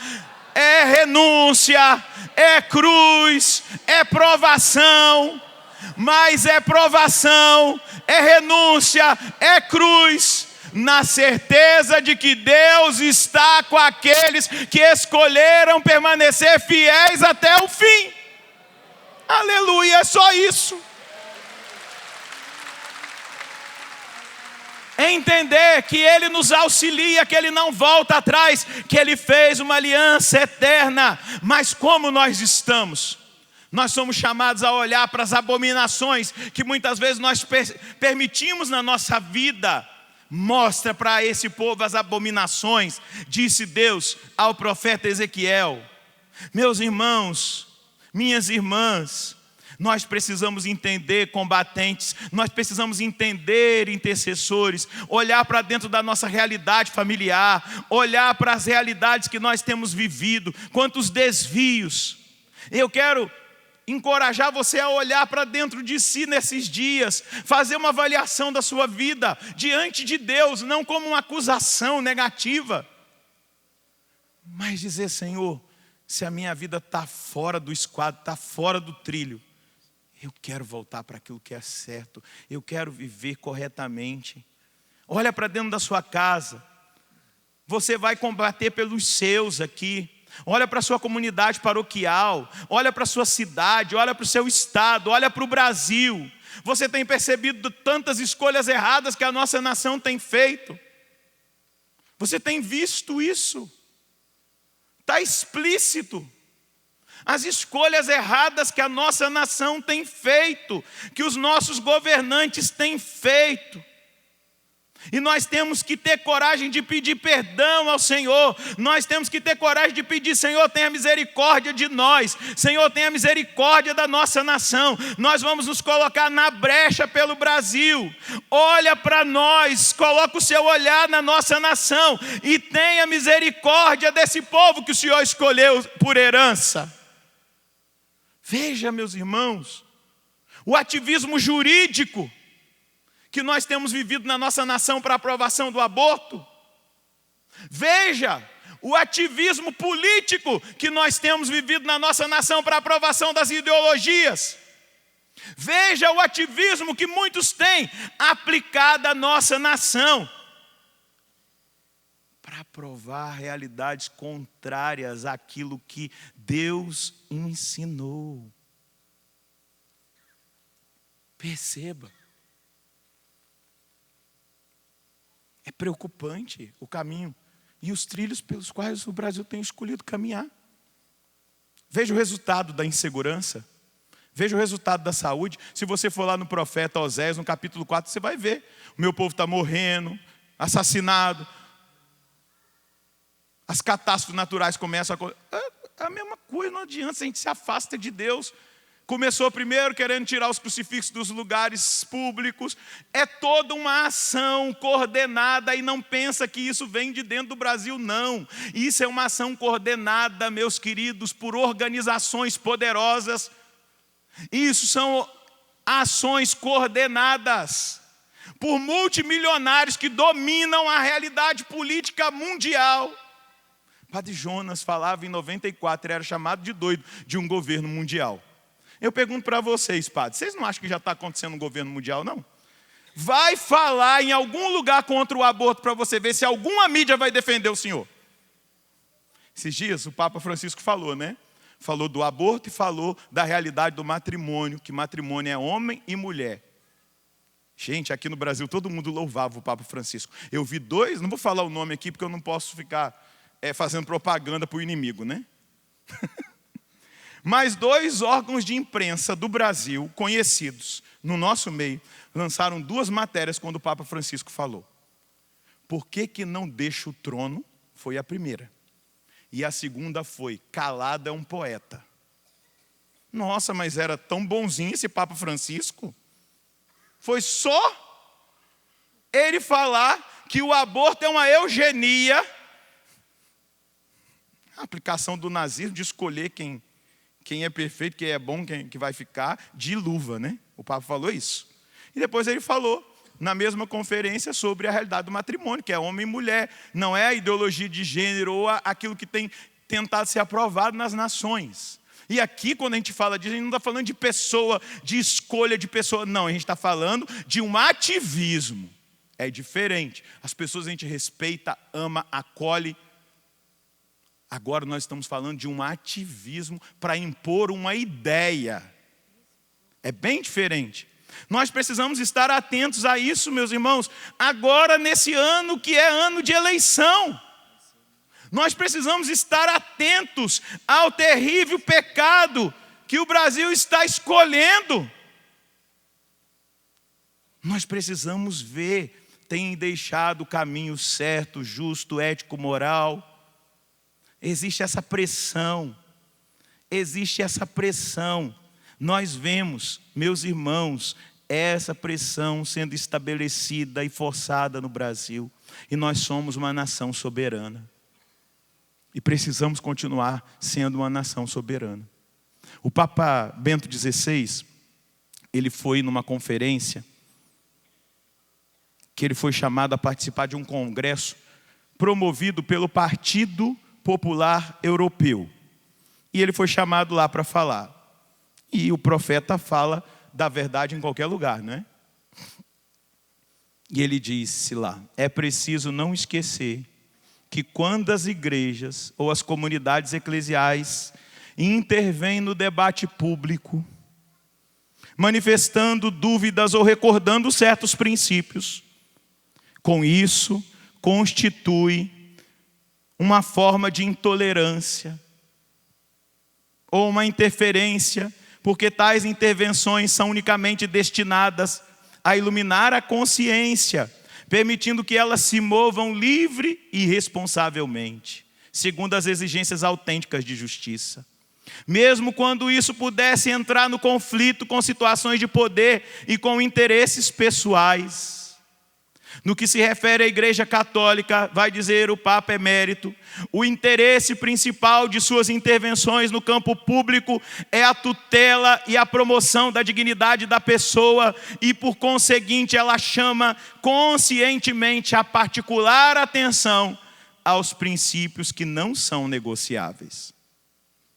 é renúncia, é cruz, é provação, mas é provação, é renúncia, é cruz, na certeza de que Deus está com aqueles que escolheram permanecer fiéis até o fim. Aleluia, é só isso. Entender que Ele nos auxilia, que Ele não volta atrás, que Ele fez uma aliança eterna. Mas como nós estamos? Nós somos chamados a olhar para as abominações que muitas vezes nós permitimos na nossa vida. Mostra para esse povo as abominações, disse Deus ao profeta Ezequiel. Meus irmãos, minhas irmãs, nós precisamos entender combatentes, nós precisamos entender intercessores, olhar para dentro da nossa realidade familiar, olhar para as realidades que nós temos vivido, quantos desvios. Eu quero encorajar você a olhar para dentro de si nesses dias, fazer uma avaliação da sua vida diante de Deus, não como uma acusação negativa, mas dizer: Senhor, se a minha vida está fora do esquadro, está fora do trilho, eu quero voltar para aquilo que é certo, eu quero viver corretamente. Olha para dentro da sua casa, você vai combater pelos seus aqui. Olha para a sua comunidade paroquial, olha para a sua cidade, olha para o seu estado, olha para o Brasil. Você tem percebido tantas escolhas erradas que a nossa nação tem feito? Você tem visto isso? Está explícito. As escolhas erradas que a nossa nação tem feito, que os nossos governantes têm feito. E nós temos que ter coragem de pedir perdão ao Senhor. Nós temos que ter coragem de pedir: Senhor, tenha misericórdia de nós. Senhor, tenha misericórdia da nossa nação. Nós vamos nos colocar na brecha pelo Brasil. Olha para nós, coloca o seu olhar na nossa nação e tenha misericórdia desse povo que o Senhor escolheu por herança. Veja, meus irmãos, o ativismo jurídico que nós temos vivido na nossa nação para a aprovação do aborto. Veja o ativismo político que nós temos vivido na nossa nação para a aprovação das ideologias. Veja o ativismo que muitos têm aplicado à nossa nação para aprovar realidades contrárias àquilo que Deus ensinou. Perceba. É preocupante o caminho e os trilhos pelos quais o Brasil tem escolhido caminhar. Veja o resultado da insegurança. Veja o resultado da saúde. Se você for lá no profeta Oséias, no capítulo 4, você vai ver. O meu povo está morrendo, assassinado. As catástrofes naturais começam a... É a mesma coisa, não adianta, se a gente se afasta de Deus. Começou primeiro querendo tirar os crucifixos dos lugares públicos. É toda uma ação coordenada e não pensa que isso vem de dentro do Brasil, não. Isso é uma ação coordenada, meus queridos, por organizações poderosas. Isso são ações coordenadas por multimilionários que dominam a realidade política mundial. Padre Jonas falava em 94, ele era chamado de doido de um governo mundial. Eu pergunto para vocês, padre, vocês não acham que já está acontecendo um governo mundial, não? Vai falar em algum lugar contra o aborto para você ver se alguma mídia vai defender o senhor. Esses dias o Papa Francisco falou, né? Falou do aborto e falou da realidade do matrimônio, que matrimônio é homem e mulher. Gente, aqui no Brasil todo mundo louvava o Papa Francisco. Eu vi dois, não vou falar o nome aqui porque eu não posso ficar fazendo propaganda para o inimigo, né? Mas dois órgãos de imprensa do Brasil, conhecidos no nosso meio, lançaram 2 matérias quando o Papa Francisco falou. Por que não deixa o trono? Foi a primeira. E a segunda foi: calado é um poeta. Nossa, mas era tão bonzinho esse Papa Francisco. Foi só ele falar que o aborto é uma eugenia, a aplicação do nazismo de escolher quem é perfeito, quem é bom, quem que vai ficar de luva, né? O Papa falou isso. E depois ele falou, na mesma conferência, sobre a realidade do matrimônio, que é homem e mulher. Não é a ideologia de gênero ou aquilo que tem tentado ser aprovado nas nações. E aqui, quando a gente fala disso, a gente não está falando de pessoa, de escolha de pessoa. Não, a gente está falando de um ativismo. É diferente. As pessoas a gente respeita, ama, acolhe. Agora nós estamos falando de um ativismo para impor uma ideia. É bem diferente. Nós precisamos estar atentos a isso, meus irmãos, agora nesse ano que é ano de eleição. Nós precisamos estar atentos ao terrível pecado que o Brasil está escolhendo. Nós precisamos ver, tem deixado o caminho certo, justo, ético, moral. Existe essa pressão. Nós vemos, meus irmãos, essa pressão sendo estabelecida e forçada no Brasil. E nós somos uma nação soberana. E precisamos continuar sendo uma nação soberana. O Papa Bento XVI, ele foi numa conferência, que ele foi chamado a participar de um congresso promovido pelo Partido Popular Europeu. E ele foi chamado lá para falar. E o profeta fala da verdade em qualquer lugar, não é? E ele disse lá, é preciso não esquecer que quando as igrejas ou as comunidades eclesiais intervêm no debate público, manifestando dúvidas ou recordando certos princípios, com isso constitui uma forma de intolerância ou uma interferência, porque tais intervenções são unicamente destinadas a iluminar a consciência, permitindo que elas se movam livre e responsavelmente, segundo as exigências autênticas de justiça. Mesmo quando isso pudesse entrar no conflito com situações de poder e com interesses pessoais. No que se refere à Igreja Católica, vai dizer o Papa Emérito, o interesse principal de suas intervenções no campo público é a tutela e a promoção da dignidade da pessoa e, por conseguinte, ela chama conscientemente a particular atenção aos princípios que não são negociáveis.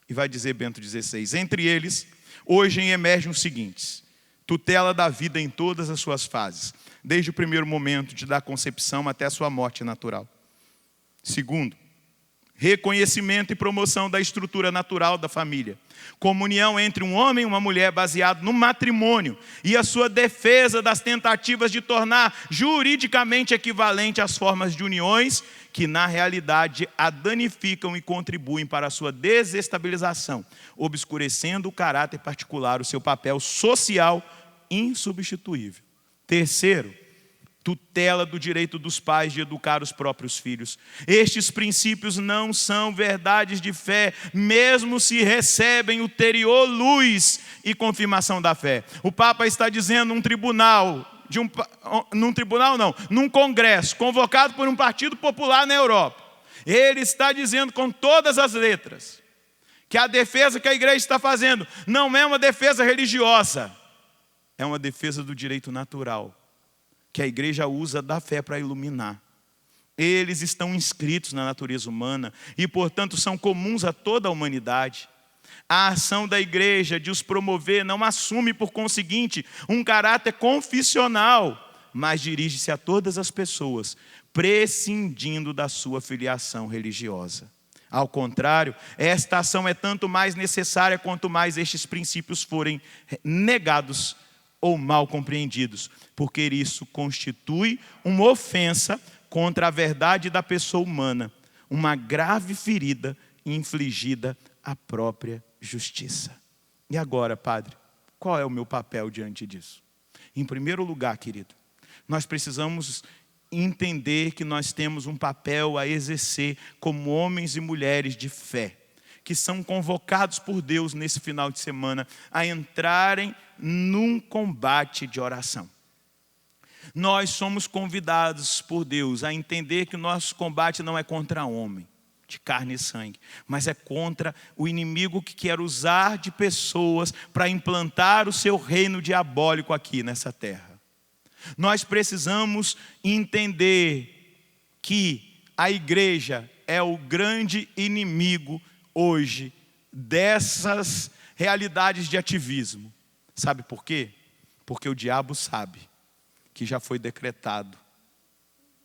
E vai dizer Bento XVI, entre eles, hoje emergem os seguintes: tutela da vida em todas as suas fases, desde o primeiro momento da concepção até a sua morte natural. Segundo, reconhecimento e promoção da estrutura natural da família. Comunhão entre um homem e uma mulher baseado no matrimônio e a sua defesa das tentativas de tornar juridicamente equivalente as formas de uniões que na realidade a danificam e contribuem para a sua desestabilização, obscurecendo o caráter particular, o seu papel social insubstituível. Terceiro, tutela do direito dos pais de educar os próprios filhos. Estes princípios não são verdades de fé, mesmo se recebem ulterior luz e confirmação da fé. O Papa está dizendo num congresso convocado por um partido popular na Europa. Ele está dizendo com todas as letras que a defesa que a igreja está fazendo não é uma defesa religiosa, é uma defesa do direito natural, que a igreja usa da fé para iluminar. Eles estão inscritos na natureza humana e, portanto, são comuns a toda a humanidade. A ação da igreja de os promover não assume, por conseguinte, um caráter confissional, mas dirige-se a todas as pessoas, prescindindo da sua filiação religiosa. Ao contrário, esta ação é tanto mais necessária quanto mais estes princípios forem negados ou mal compreendidos, porque isso constitui uma ofensa contra a verdade da pessoa humana, uma grave ferida infligida à própria justiça. E agora, Padre, qual é o meu papel diante disso? Em primeiro lugar, querido, nós precisamos entender que nós temos um papel a exercer como homens e mulheres de fé, que são convocados por Deus nesse final de semana a entrarem num combate de oração. Nós somos convidados por Deus a entender que o nosso combate não é contra homem, de carne e sangue, mas é contra o inimigo que quer usar de pessoas para implantar o seu reino diabólico aqui nessa terra. Nós precisamos entender que a igreja é o grande inimigo hoje dessas realidades de ativismo. Sabe por quê? Porque o diabo sabe que já foi decretado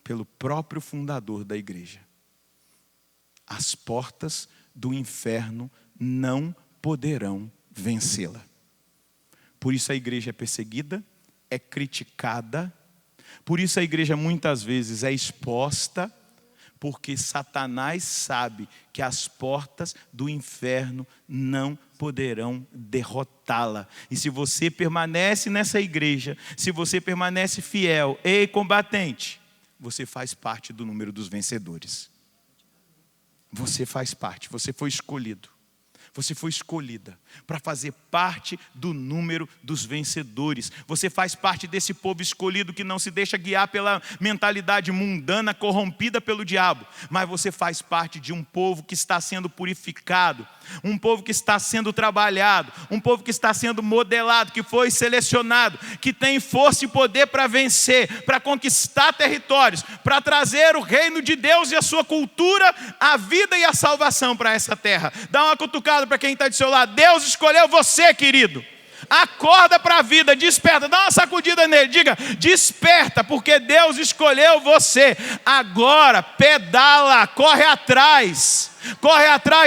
pelo próprio fundador da igreja. As portas do inferno não poderão vencê-la. Por isso a igreja é perseguida, é criticada. Por isso a igreja muitas vezes é exposta, porque Satanás sabe que as portas do inferno não poderão derrotá-la. E se você permanece nessa igreja, se você permanece fiel e combatente, você faz parte do número dos vencedores. Você faz parte, você foi escolhido. Você foi escolhida para fazer parte do número dos vencedores. Você faz parte desse povo escolhido que não se deixa guiar pela mentalidade mundana corrompida pelo diabo. Mas você faz parte de um povo que está sendo purificado, um povo que está sendo trabalhado, um povo que está sendo modelado, que foi selecionado, que tem força e poder para vencer, para conquistar territórios, para trazer o reino de Deus e a sua cultura, a vida e a salvação para essa terra. Dá uma cutucada para quem está do seu lado. Deus escolheu você, querido. Acorda para a vida, desperta, dá uma sacudida nele, diga: desperta, porque Deus escolheu você. Agora, pedala, corre atrás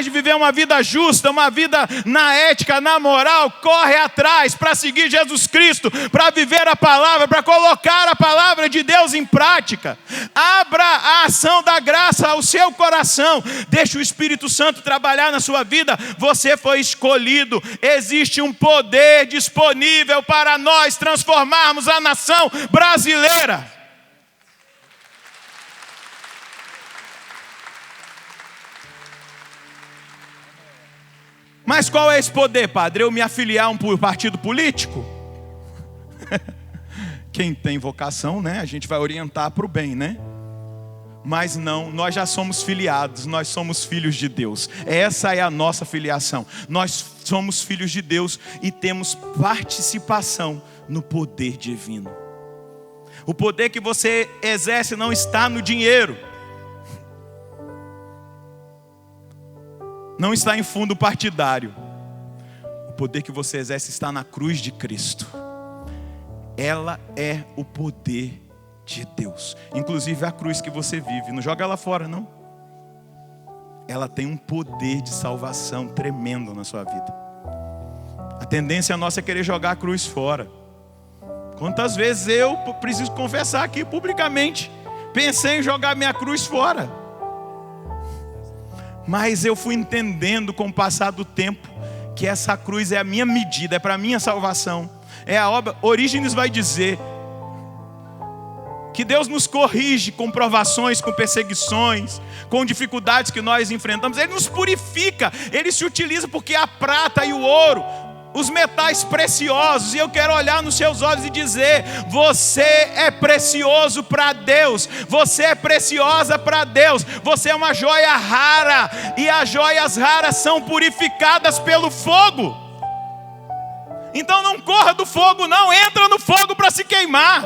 de viver uma vida justa, uma vida na ética, na moral. Corre atrás para seguir Jesus Cristo, para viver a palavra, para colocar a palavra de Deus em prática. Abra a ação da graça ao seu coração, deixa o Espírito Santo trabalhar na sua vida. Você foi escolhido, existe um poder disponível para nós transformarmos a nação brasileira. Mas qual é esse poder, padre? Eu me afiliar a um partido político? Quem tem vocação, né? A gente vai orientar para o bem, né? Mas não, nós já somos filiados, nós somos filhos de Deus. Essa é a nossa filiação. Nós somos filhos de Deus e temos participação no poder divino. O poder que você exerce não está no dinheiro, não está em fundo partidário. O poder que você exerce está na cruz de Cristo. Ela é o poder de Deus. Inclusive a cruz que você vive, não joga ela fora, não. Ela tem um poder de salvação tremendo na sua vida. A tendência nossa é querer jogar a cruz fora. Quantas vezes eu preciso confessar aqui publicamente, pensei em jogar minha cruz fora. Mas eu fui entendendo com o passar do tempo que essa cruz é a minha medida, é para a minha salvação. É a obra. Orígenes vai dizer que Deus nos corrige com provações, com perseguições, com dificuldades que nós enfrentamos. Ele nos purifica, Ele se utiliza porque a prata e o ouro, os metais preciosos, e eu quero olhar nos seus olhos e dizer: você é precioso para Deus, você é preciosa para Deus, você é uma joia rara, e as joias raras são purificadas pelo fogo. Então não corra do fogo, não, entra no fogo para se queimar.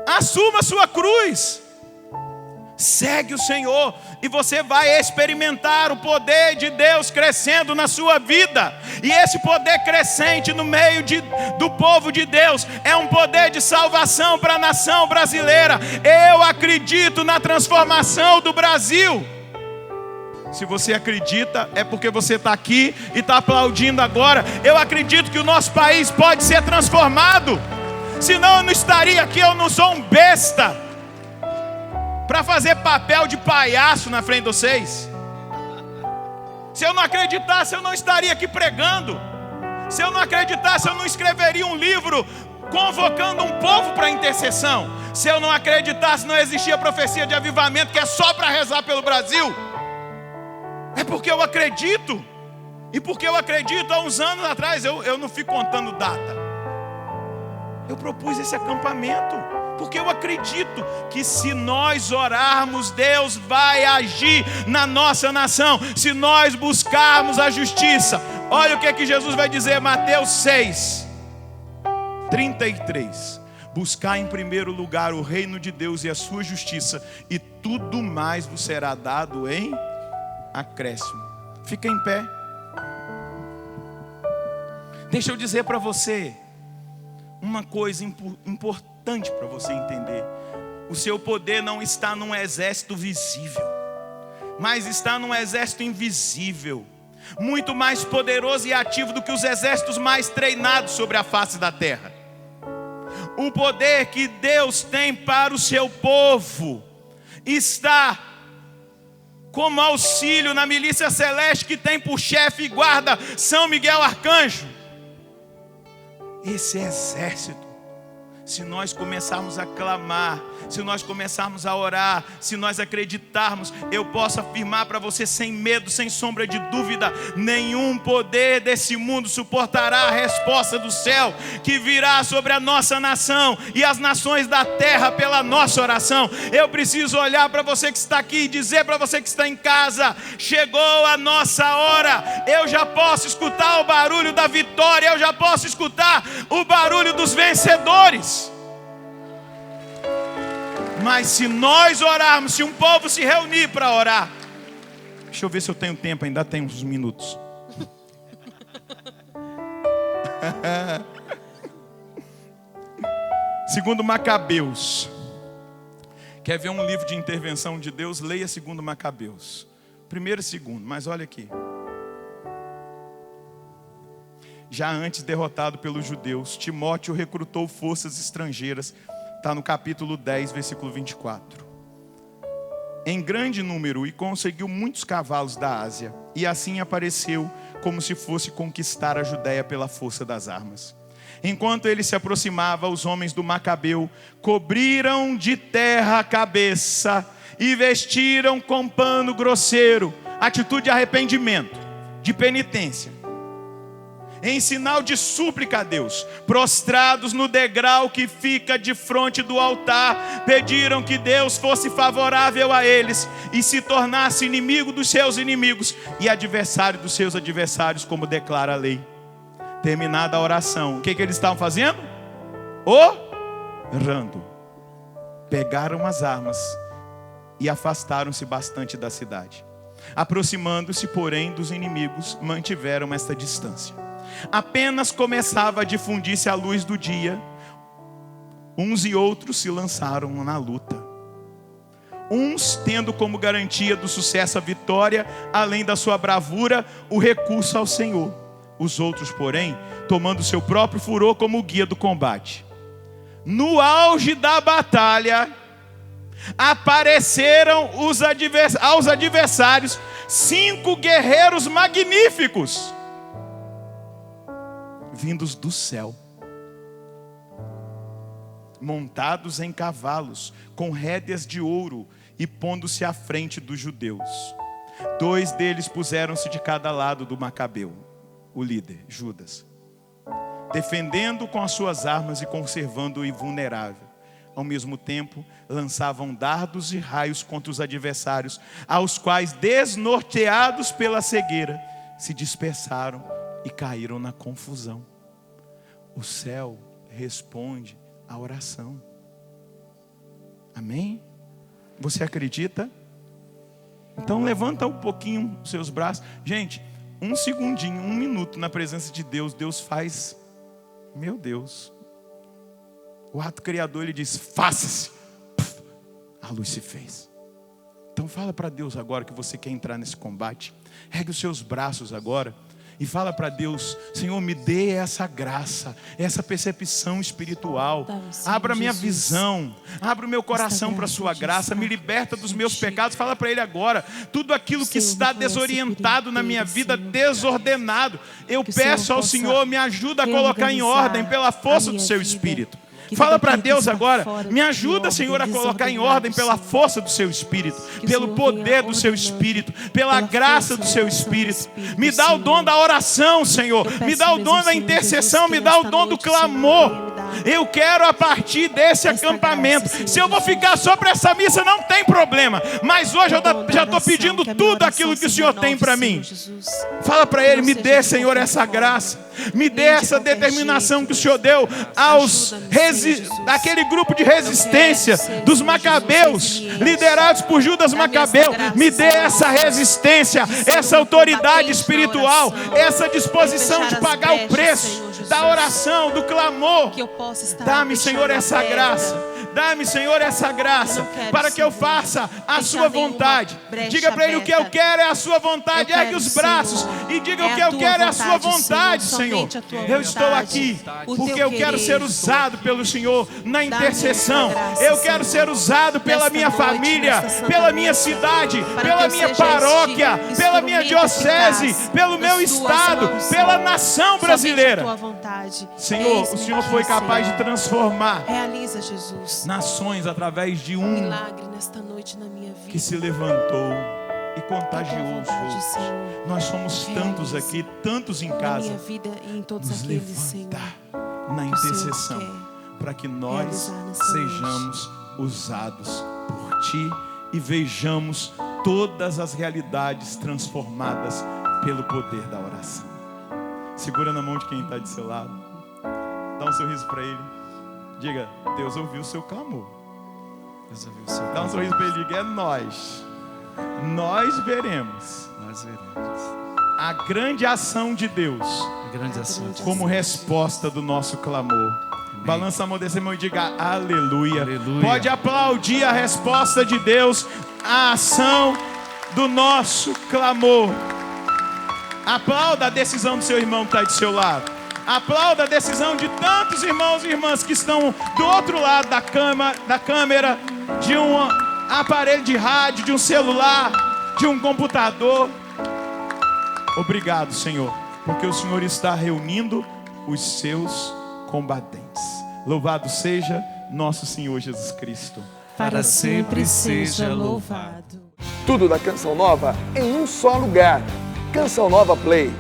Assuma a sua cruz, segue o Senhor, e você vai experimentar o poder de Deus crescendo na sua vida. E esse poder crescente no meio do povo de Deus é um poder de salvação para a nação brasileira. Eu acredito na transformação do Brasil. Se você acredita, é porque você está aqui e está aplaudindo agora. Eu acredito que o nosso país pode ser transformado. Senão eu não estaria aqui, eu não sou um besta para fazer papel de palhaço na frente de vocês. Se eu não acreditasse, eu não estaria aqui pregando. Se eu não acreditasse, eu não escreveria um livro convocando um povo para intercessão. Se eu não acreditasse, não existia profecia de avivamento, que é só para rezar pelo Brasil. É porque eu acredito. E porque eu acredito, há uns anos atrás, eu não fico contando data, eu propus esse acampamento porque eu acredito que se nós orarmos, Deus vai agir na nossa nação. Se nós buscarmos a justiça. Olha o que Jesus vai dizer, Mateus 6:33. Buscar em primeiro lugar o reino de Deus e a sua justiça, e tudo mais vos será dado em acréscimo. Fica em pé. Deixa eu dizer para você uma coisa importante para você entender. O seu poder não está num exército visível, mas está num exército invisível, muito mais poderoso e ativo do que os exércitos mais treinados sobre a face da terra. o poder que Deus tem para o seu povo está como auxílio na milícia celeste que tem por chefe e guarda São Miguel Arcanjo. Esse exército, se nós começarmos a clamar, se nós começarmos a orar, se nós acreditarmos, eu posso afirmar para você sem medo, sem sombra de dúvida, nenhum poder desse mundo suportará a resposta do céu que virá sobre a nossa nação e as nações da terra pela nossa oração. Eu preciso olhar para você que está aqui e dizer para você que está em casa: chegou a nossa hora. Eu já posso escutar o barulho da vitória, eu já posso escutar o barulho dos vencedores. Mas se nós orarmos, se um povo se reunir para orar, deixa eu ver se eu tenho tempo, ainda tenho uns minutos. Segundo Macabeus. Quer ver um livro de intervenção de Deus? Leia segundo Macabeus. Primeiro e segundo, mas olha aqui. Já antes derrotado pelos judeus, Timóteo recrutou forças estrangeiras. Está no capítulo 10, versículo 24. Em grande número, e conseguiu muitos cavalos da Ásia, e assim apareceu como se fosse conquistar a Judéia pela força das armas. Enquanto ele se aproximava, os homens do Macabeu cobriram de terra a cabeça e vestiram com pano grosseiro, atitude de arrependimento, de penitência, em sinal de súplica a Deus, prostrados no degrau que fica de frente do altar, pediram que Deus fosse favorável a eles e se tornasse inimigo dos seus inimigos e adversário dos seus adversários, como declara a lei. Terminada a oração, o que eles estavam fazendo? Orando. Pegaram as armas e afastaram-se bastante da cidade. Aproximando-se, porém, dos inimigos, mantiveram esta distância. Apenas começava a difundir-se a luz do dia, uns e outros se lançaram na luta. Uns tendo como garantia do sucesso a vitória, além da sua bravura, o recurso ao Senhor. Os outros, porém, tomando seu próprio furor como guia do combate. No auge da batalha, apareceram aos adversários 5 guerreiros magníficos, vindos do céu, montados em cavalos, com rédeas de ouro, e pondo-se à frente dos judeus. 2 deles puseram-se de cada lado do Macabeu, o líder, Judas, defendendo com as suas armas e conservando-o invulnerável. Ao mesmo tempo, lançavam dardos e raios contra os adversários, aos quais, desnorteados pela cegueira, se dispersaram e caíram na confusão. O céu responde à oração. Amém? Você acredita? Então levanta um pouquinho os seus braços. Gente, um segundinho, 1 minuto na presença de Deus, Deus faz, meu Deus. O ato criador, ele diz: faça-se. A luz se fez. Então fala para Deus agora que você quer entrar nesse combate. Ergue os seus braços agora e fala para Deus: Senhor, me dê essa graça, essa percepção espiritual. Abra a minha visão, abra o meu coração para a sua graça, me liberta dos meus pecados. Fala para Ele agora, tudo aquilo que está desorientado na minha vida, desordenado, eu peço ao Senhor, me ajuda a colocar em ordem pela força do seu Espírito. Fala para Deus agora: me ajuda, Senhor, a colocar em ordem pela força do seu Espírito, pelo poder do seu Espírito, pela graça do seu Espírito. Me dá o dom da oração, Senhor. Me dá o dom da intercessão, me dá o dom do clamor. Eu quero a partir desse acampamento. Se eu vou ficar só para essa missa, não tem problema. Mas hoje eu já estou pedindo tudo aquilo que o Senhor tem para mim. Fala para Ele: me dê, Senhor, essa graça. Me dê essa determinação que o Senhor deu daquele grupo de resistência dos Macabeus, liderados por Judas Macabeu. Me dê essa resistência, essa autoridade espiritual, essa disposição de pagar o preço da oração, do clamor. Dá-me, Senhor, essa graça. Dá-me, Senhor, essa graça Eu não quero, para que eu Senhor, faça a deixar sua nenhuma vontade. brecha Diga para Ele o que eu aberta. quero é a sua vontade. Eu Ergue quero, os braços Senhor, e diga é o que a eu tua quero é a sua vontade, vontade, Senhor, Senhor. somente a tua Eu estou vontade, aqui o porque teu eu quero querer. ser usado pelo Senhor na intercessão. essa graça, Eu quero Senhor, ser usado pela nesta minha noite, família, nesta santa pela minha missa, cidade, para pela que eu minha seja paróquia, este pela minha instrumento diocese, eficaz pelo meu nas tuas estado, mãos, pela Senhor. nação Somente brasileira. a tua vontade. Senhor, Eis-me o Senhor aqui, foi capaz de Senhor. transformar Realiza, Jesus, nações através de um milagre nesta noite na minha vida. que se levantou e contagiou os vontade, outros. Senhor. Nós somos tantos Realiza aqui, tantos em Na casa. minha vida e em todos Nos aqueles, Senhor. levantar na que o Senhor intercessão quer para que nós realizar nessa sejamos usados por Ti e vejamos todas as realidades transformadas pelo poder da oração. Segura na mão de quem está do seu lado. Dá um sorriso para ele. Diga, Deus ouviu o seu clamor. Deus ouviu o seu Dá um clamor. sorriso para ele. Diga, é nós. Nós veremos Nós veremos a grande ação de Deus a grande ação de como Deus. resposta do nosso clamor. Balança a mão dessa mão e diga aleluia. Aleluia. Pode aplaudir a resposta de Deus, a ação do nosso clamor. Aplauda a decisão do seu irmão que está do seu lado. Aplauda a decisão de tantos irmãos e irmãs que estão do outro lado da câmera, de um aparelho de rádio, de um celular, de um computador. Obrigado, Senhor, porque o Senhor está reunindo os seus combatentes. Louvado seja nosso Senhor Jesus Cristo. Para sempre seja louvado. Tudo da Canção Nova em um só lugar. Canção Nova Play.